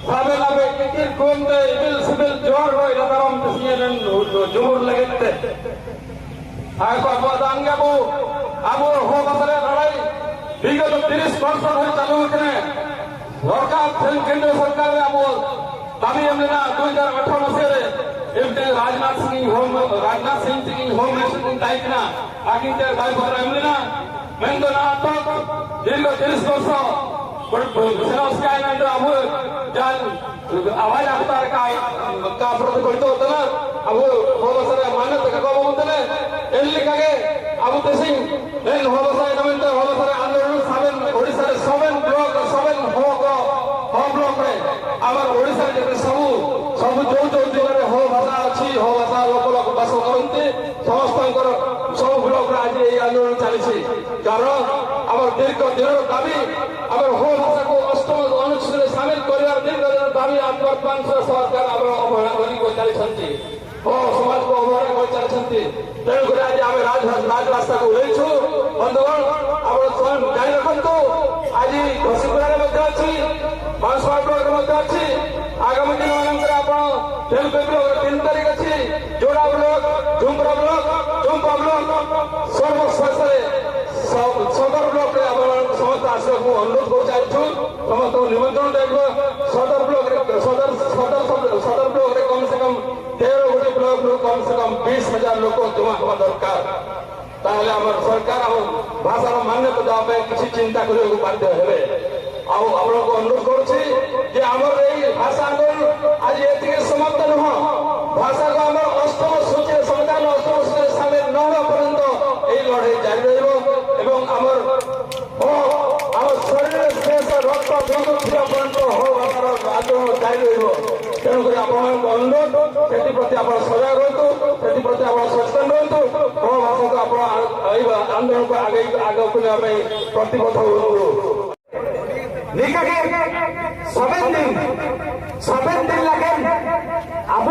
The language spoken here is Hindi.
sabe la be kikir kunde ibil sibil jor roi lataram tisiyan jumur legette ako abadang abu ho basare লড়াই বিগত 30 বছর ধরে চালু হচ্ছে সরকার কেন্দ্রীয় সরকারের আমল দাবি এমনি না 2018 সালে এমনি রাজনাথ সিং হোম মিনিস্টার দায়িত্ব না আগিতে দায়িত্ব এমনি না মেন্দো না দীর্ঘ 30 বছর আবু যান আওয়াজ আখতার का प्रतिफलित होता ना अबू बहुत सारे मान्यता का कब होते हैं एल्ली कागे अबू तेसिंग एल बहुत सारे कमेंट बहुत सारे आंदोलन साबेन ओडिशा रे सेवन ब्लॉक रे आवर ओडिशा रे सब जो जिले रे हो भाषा अछि हो भाषा लोक बास करते समस्तंकर सब ब्लॉक रे आज এই आंदोलन चलीछि कारण आवर दीर्घ दिनर दाबी आवर हो भाषा को अष्टम अनुच्छेद रे शामिल करिवार दीर्घ दिनर दाबी आत्मर 500 सरकार आवर अवहेलना करि चलीछन्ति हो समाज को अवहेलना करि चलीछन्ति तेणु करे आज आमे राज रास्ता को ओलेछु बंधुगण आवर स्वयं जानि रखंतु आज घोषिपुरा रे मध्ये अछि बांसवाड़ा ब्लॉक रे मध्ये अछि आगामी दिन मानकर आपण 13 फेब्रुआरी 3 तारिख अछि जोड़ा ब्लॉक झुमरा ब्लॉक चंपा ब्लॉक सर्वश्रेष्ठरे सदर ब्लॉक रे आपण समस्त आश्रय को अनुरोध कर चाहछु समस्त निमंत्रण देबो सदर ब्लॉक रे सदर ब्लॉक रे कम से कम 13 गोटे ब्लॉक रो कम से कम 20,000 लोक जमा होवा दरकार ताहले हमर सरकार हम भाषार मान्यता देवा पे किसी चिंता करियो बाध्य हेबे आउ आपण को अनुरोध करछि जे हमर एई भाषा आंदोलन आज एतिके समाप्त नह भाषा को हमर अष्टम सूची संविधान अष्टम सूची शामिल न होवा पर्यंत एई लड़ाई जारी रहइबो एवं हमर शरीर शेष रक्त बंधु थिया पर्यंत हो भाषार आंदोलन जारी रहइबो तेणु करी आपण अनुरोध सेति प्रति आपण सजग रहतु सेति प्रति आपण सचेतन रहतु हो भाषा को आपण आंदोलन को आगे को नेबा पई प्रतिबद्ध होतु निकाके 7 दिन लगे अब